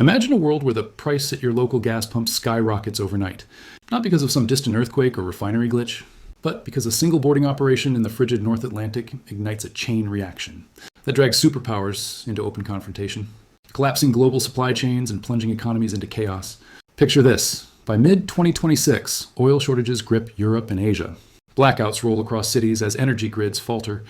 Imagine a world where the price at your local gas pump skyrockets overnight, not because of some distant earthquake or refinery glitch, but because a single boarding operation in the frigid North Atlantic ignites a chain reaction that drags superpowers into open confrontation, collapsing global supply chains and plunging economies into chaos. Picture this. By mid-2026, oil shortages grip Europe and Asia. Blackouts roll across cities as energy grids falter,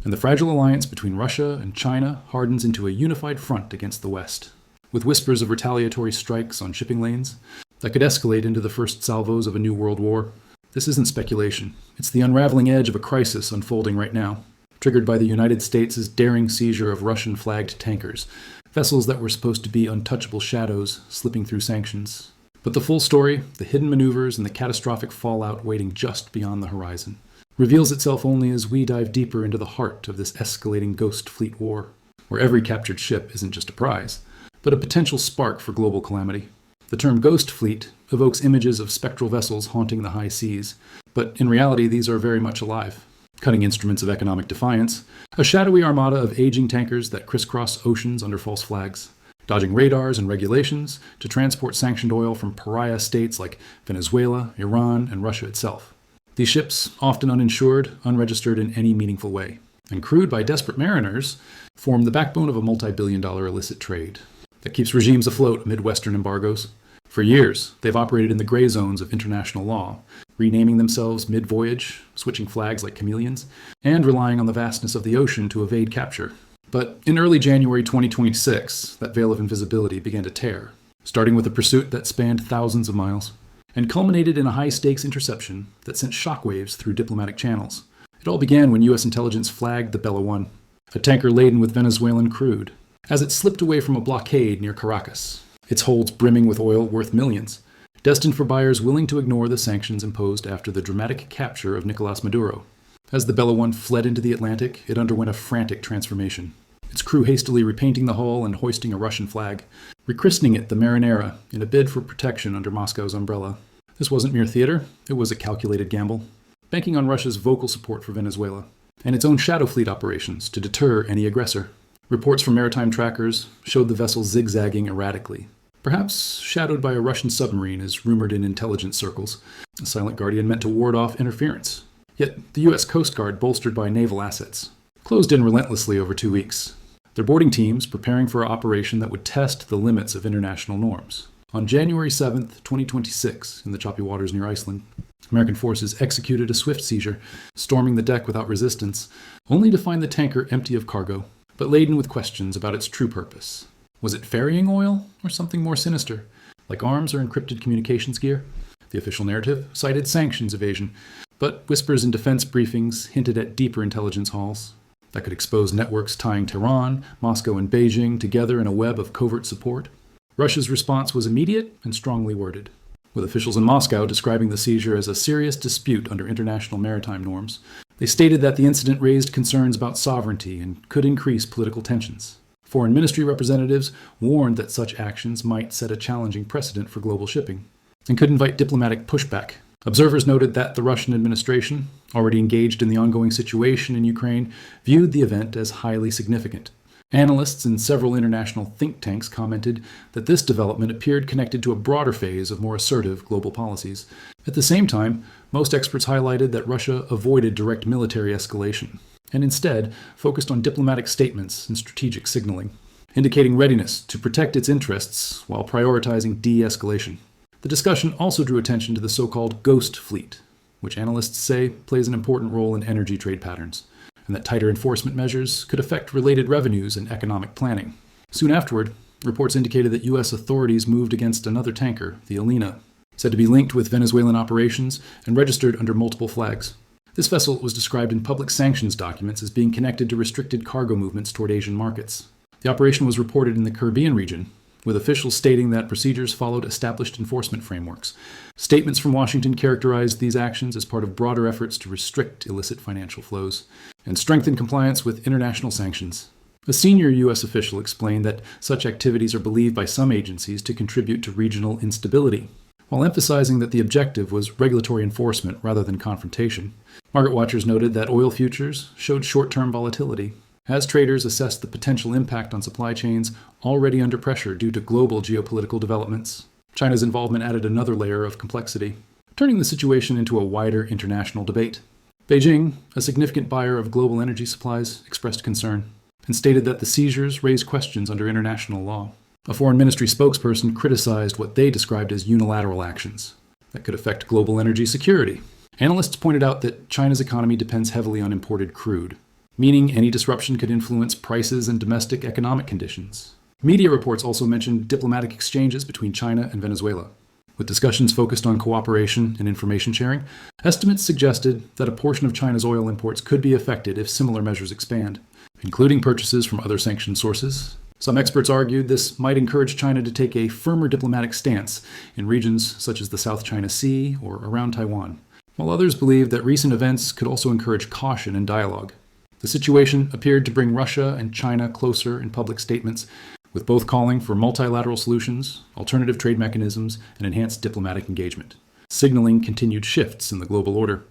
and the fragile alliance between Russia and China hardens into a unified front against the West, with whispers of retaliatory strikes on shipping lanes that could escalate into the first salvos of a new world war. This isn't speculation. It's the unraveling edge of a crisis unfolding right now, triggered by the United States' daring seizure of Russian-flagged tankers, vessels that were supposed to be untouchable shadows slipping through sanctions. But the full story, the hidden maneuvers, and the catastrophic fallout waiting just beyond the horizon, reveals itself only as we dive deeper into the heart of this escalating ghost fleet war, where every captured ship isn't just a prize, but a potential spark for global calamity. The term ghost fleet evokes images of spectral vessels haunting the high seas, but in reality these are very much alive. Cutting instruments of economic defiance, a shadowy armada of aging tankers that crisscross oceans under false flags, dodging radars and regulations to transport sanctioned oil from pariah states like Venezuela, Iran, and Russia itself. These ships, often uninsured, unregistered in any meaningful way, and crewed by desperate mariners, form the backbone of a multi-billion-dollar illicit trade that keeps regimes afloat amid Western embargoes. For years, they've operated in the gray zones of international law, renaming themselves mid-voyage, switching flags like chameleons, and relying on the vastness of the ocean to evade capture. But in early January 2026, that veil of invisibility began to tear, starting with a pursuit that spanned thousands of miles, and culminated in a high-stakes interception that sent shockwaves through diplomatic channels. It all began when U.S. intelligence flagged the Bella I, a tanker laden with Venezuelan crude, as it slipped away from a blockade near Caracas, its holds brimming with oil worth millions, destined for buyers willing to ignore the sanctions imposed after the dramatic capture of Nicolas Maduro. As the Bella I fled into the Atlantic, it underwent a frantic transformation, its crew hastily repainting the hull and hoisting a Russian flag, rechristening it the Marinera in a bid for protection under Moscow's umbrella. This wasn't mere theater, it was a calculated gamble, banking on Russia's vocal support for Venezuela, and its own shadow fleet operations to deter any aggressor. Reports from maritime trackers showed the vessel zigzagging erratically, perhaps shadowed by a Russian submarine as rumored in intelligence circles, a silent guardian meant to ward off interference. Yet the U.S. Coast Guard, bolstered by naval assets, closed in relentlessly over 2 weeks, their boarding teams preparing for an operation that would test the limits of international norms. On January 7, 2026, in the choppy waters near Iceland, American forces executed a swift seizure, storming the deck without resistance, only to find the tanker empty of cargo, but laden with questions about its true purpose. Was it ferrying oil, or something more sinister, like arms or encrypted communications gear? The official narrative cited sanctions evasion, but whispers in defense briefings hinted at deeper intelligence hauls that could expose networks tying Tehran, Moscow, and Beijing together in a web of covert support. Russia's response was immediate and strongly worded, with officials in Moscow describing the seizure as a serious dispute under international maritime norms. They stated that the incident raised concerns about sovereignty and could increase political tensions. Foreign ministry representatives warned that such actions might set a challenging precedent for global shipping and could invite diplomatic pushback. Observers noted that the Russian administration, already engaged in the ongoing situation in Ukraine, viewed the event as highly significant. Analysts in several international think tanks commented that this development appeared connected to a broader phase of more assertive global policies. At the same time, most experts highlighted that Russia avoided direct military escalation, and instead focused on diplomatic statements and strategic signaling, indicating readiness to protect its interests while prioritizing de-escalation. The discussion also drew attention to the so-called ghost fleet, which analysts say plays an important role in energy trade patterns, and that tighter enforcement measures could affect related revenues and economic planning. Soon afterward, reports indicated that U.S. authorities moved against another tanker, the Alina, said to be linked with Venezuelan operations and registered under multiple flags. This vessel was described in public sanctions documents as being connected to restricted cargo movements toward Asian markets. The operation was reported in the Caribbean region, with officials stating that procedures followed established enforcement frameworks. Statements from Washington characterized these actions as part of broader efforts to restrict illicit financial flows and strengthen compliance with international sanctions. A senior U.S. official explained that such activities are believed by some agencies to contribute to regional instability, while emphasizing that the objective was regulatory enforcement rather than confrontation. Market watchers noted that oil futures showed short-term volatility, as traders assessed the potential impact on supply chains already under pressure due to global geopolitical developments. China's involvement added another layer of complexity, turning the situation into a wider international debate. Beijing, a significant buyer of global energy supplies, expressed concern and stated that the seizures raise questions under international law. A foreign ministry spokesperson criticized what they described as unilateral actions that could affect global energy security. Analysts pointed out that China's economy depends heavily on imported crude, meaning any disruption could influence prices and domestic economic conditions. Media reports also mentioned diplomatic exchanges between China and Venezuela. With discussions focused on cooperation and information sharing, estimates suggested that a portion of China's oil imports could be affected if similar measures expand, including purchases from other sanctioned sources. Some experts argued this might encourage China to take a firmer diplomatic stance in regions such as the South China Sea or around Taiwan, while others believed that recent events could also encourage caution and dialogue. The situation appeared to bring Russia and China closer in public statements, with both calling for multilateral solutions, alternative trade mechanisms, and enhanced diplomatic engagement, signaling continued shifts in the global order.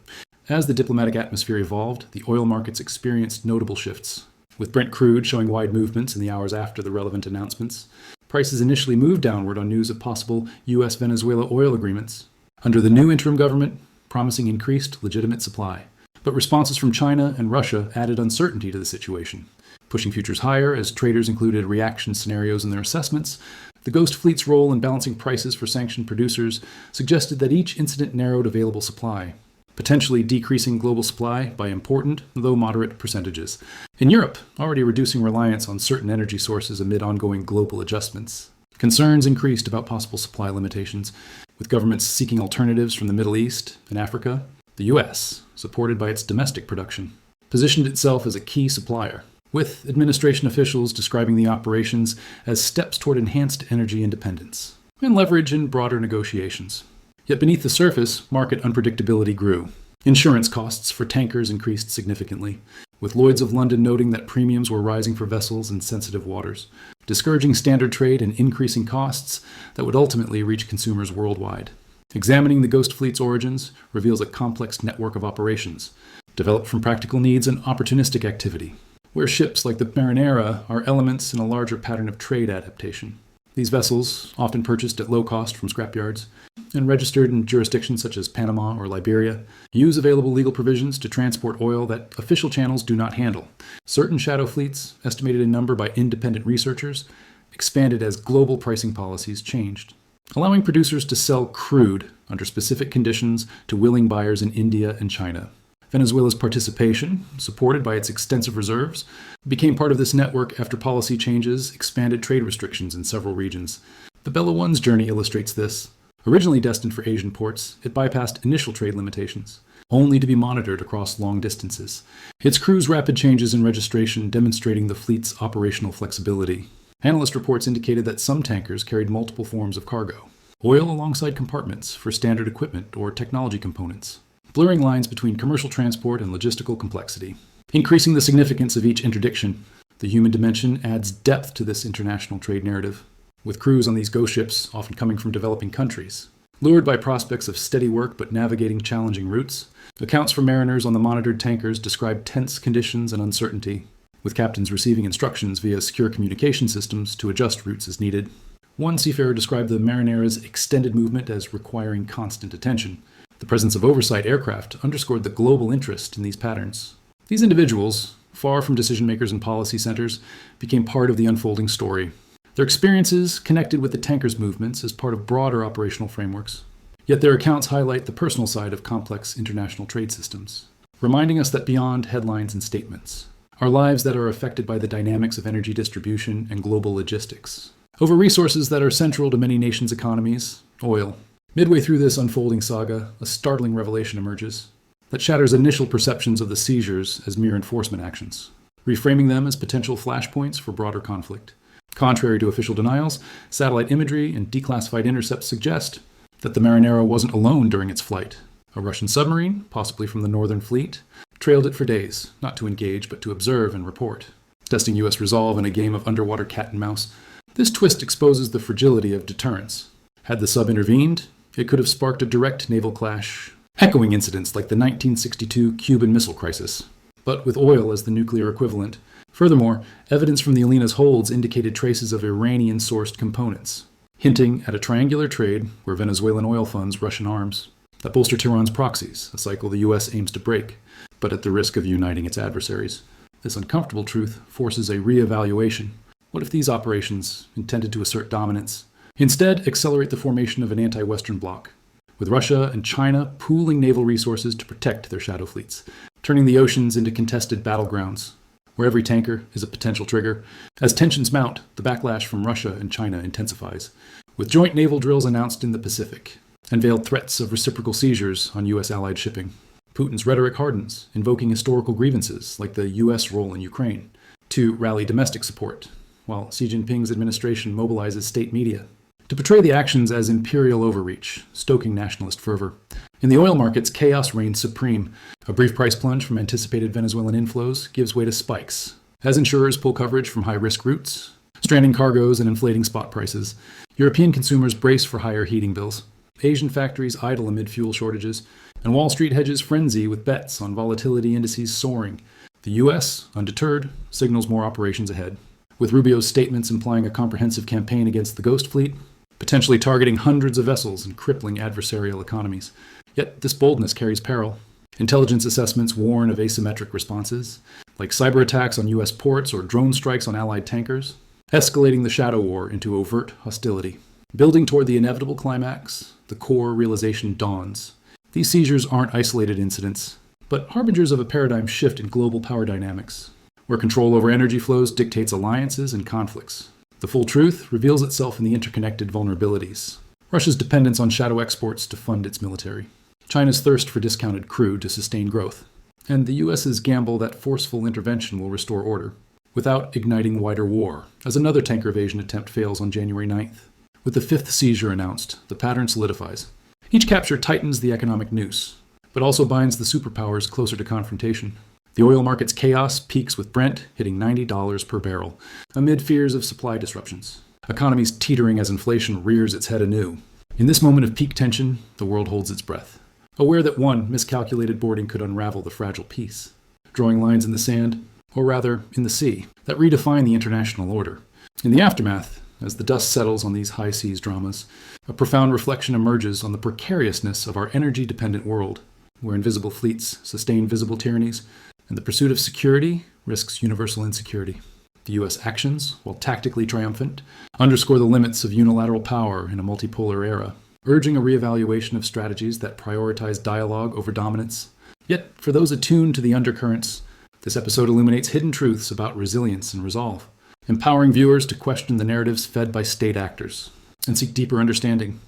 As the diplomatic atmosphere evolved, the oil markets experienced notable shifts, with Brent crude showing wide movements in the hours after the relevant announcements. Prices initially moved downward on news of possible U.S.-Venezuela oil agreements, under the new interim government promising increased legitimate supply. But responses from China and Russia added uncertainty to the situation, pushing futures higher as traders included reaction scenarios in their assessments. The ghost fleet's role in balancing prices for sanctioned producers suggested that each incident narrowed available supply, potentially decreasing global supply by important, though moderate, percentages. In Europe, already reducing reliance on certain energy sources amid ongoing global adjustments, concerns increased about possible supply limitations, with governments seeking alternatives from the Middle East and Africa. The U.S., supported by its domestic production, positioned itself as a key supplier, with administration officials describing the operations as steps toward enhanced energy independence and leverage in broader negotiations. Yet beneath the surface, market unpredictability grew. Insurance costs for tankers increased significantly, with Lloyd's of London noting that premiums were rising for vessels in sensitive waters, discouraging standard trade and increasing costs that would ultimately reach consumers worldwide. Examining the ghost fleet's origins reveals a complex network of operations, developed from practical needs and opportunistic activity, where ships like the Marinera are elements in a larger pattern of trade adaptation. These vessels, often purchased at low cost from scrapyards and registered in jurisdictions such as Panama or Liberia, use available legal provisions to transport oil that official channels do not handle. Certain shadow fleets, estimated in number by independent researchers, expanded as global pricing policies changed, allowing producers to sell crude under specific conditions to willing buyers in India and China. Venezuela's participation, supported by its extensive reserves, became part of this network after policy changes expanded trade restrictions in several regions. The Bella One's journey illustrates this. Originally destined for Asian ports, it bypassed initial trade limitations, only to be monitored across long distances. Its crew's rapid changes in registration demonstrating the fleet's operational flexibility. Analyst reports indicated that some tankers carried multiple forms of cargo, oil alongside compartments for standard equipment or technology components, blurring lines between commercial transport and logistical complexity. Increasing the significance of each interdiction, the human dimension adds depth to this international trade narrative, with crews on these ghost ships often coming from developing countries. Lured by prospects of steady work but navigating challenging routes, accounts from mariners on the monitored tankers describe tense conditions and uncertainty, with captains receiving instructions via secure communication systems to adjust routes as needed. One seafarer described the Marinera's extended movement as requiring constant attention. The presence of oversight aircraft underscored the global interest in these patterns. These individuals, far from decision-makers and policy centers, became part of the unfolding story. Their experiences connected with the tanker's movements as part of broader operational frameworks. Yet their accounts highlight the personal side of complex international trade systems, reminding us that beyond headlines and statements, are lives that are affected by the dynamics of energy distribution and global logistics. Over resources that are central to many nations' economies, oil. Midway through this unfolding saga, a startling revelation emerges that shatters initial perceptions of the seizures as mere enforcement actions, reframing them as potential flashpoints for broader conflict. Contrary to official denials, satellite imagery and declassified intercepts suggest that the Marinera wasn't alone during its flight. A Russian submarine, possibly from the Northern Fleet, trailed it for days, not to engage but to observe and report, testing U.S. resolve in a game of underwater cat and mouse. This twist exposes the fragility of deterrence. Had the sub intervened, it could have sparked a direct naval clash, echoing incidents like the 1962 Cuban Missile Crisis. But with oil as the nuclear equivalent, Furthermore, evidence from the Alina's holds indicated traces of Iranian-sourced components, hinting at a triangular trade where Venezuelan oil funds Russian arms that bolster Tehran's proxies, a cycle the U.S. aims to break, but at the risk of uniting its adversaries. This uncomfortable truth forces a re-evaluation. What if these operations, intended to assert dominance, instead accelerate the formation of an anti-Western bloc, with Russia and China pooling naval resources to protect their shadow fleets, turning the oceans into contested battlegrounds, where every tanker is a potential trigger? As tensions mount, the backlash from Russia and China intensifies, with joint naval drills announced in the Pacific, and veiled threats of reciprocal seizures on U.S. allied shipping. Putin's rhetoric hardens, invoking historical grievances like the U.S. role in Ukraine, to rally domestic support, while Xi Jinping's administration mobilizes state media to portray the actions as imperial overreach, stoking nationalist fervor. In the oil markets, chaos reigns supreme. A brief price plunge from anticipated Venezuelan inflows gives way to spikes, as insurers pull coverage from high-risk routes, stranding cargoes and inflating spot prices. European consumers brace for higher heating bills. Asian factories idle amid fuel shortages, and Wall Street hedges frenzy with bets on volatility indices soaring. The U.S., undeterred, signals more operations ahead, with Rubio's statements implying a comprehensive campaign against the ghost fleet, potentially targeting hundreds of vessels and crippling adversarial economies. Yet this boldness carries peril. Intelligence assessments warn of asymmetric responses, like cyber attacks on U.S. ports or drone strikes on Allied tankers, escalating the shadow war into overt hostility. Building toward the inevitable climax, the core realization dawns. These seizures aren't isolated incidents, but harbingers of a paradigm shift in global power dynamics, where control over energy flows dictates alliances and conflicts. The full truth reveals itself in the interconnected vulnerabilities. Russia's dependence on shadow exports to fund its military, China's thirst for discounted crude to sustain growth, and the U.S.'s gamble that forceful intervention will restore order, without igniting wider war, as another tanker evasion attempt fails on January 9th. With the fifth seizure announced, the pattern solidifies. Each capture tightens the economic noose, but also binds the superpowers closer to confrontation. The oil market's chaos peaks with Brent hitting $90 per barrel, amid fears of supply disruptions. Economies teetering as inflation rears its head anew. In this moment of peak tension, the world holds its breath, aware that one miscalculated boarding could unravel the fragile peace, drawing lines in the sand, or rather, in the sea, that redefine the international order. In the aftermath, as the dust settles on these high seas dramas, a profound reflection emerges on the precariousness of our energy-dependent world, where invisible fleets sustain visible tyrannies, and the pursuit of security risks universal insecurity. The U.S. actions, while tactically triumphant, underscore the limits of unilateral power in a multipolar era, urging a reevaluation of strategies that prioritize dialogue over dominance. Yet, for those attuned to the undercurrents, this episode illuminates hidden truths about resilience and resolve, empowering viewers to question the narratives fed by state actors and seek deeper understanding.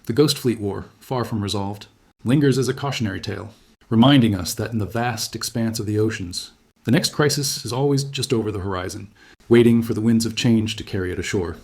The Ghost Fleet War, far from resolved, lingers as a cautionary tale, reminding us that in the vast expanse of the oceans, the next crisis is always just over the horizon, waiting for the winds of change to carry it ashore.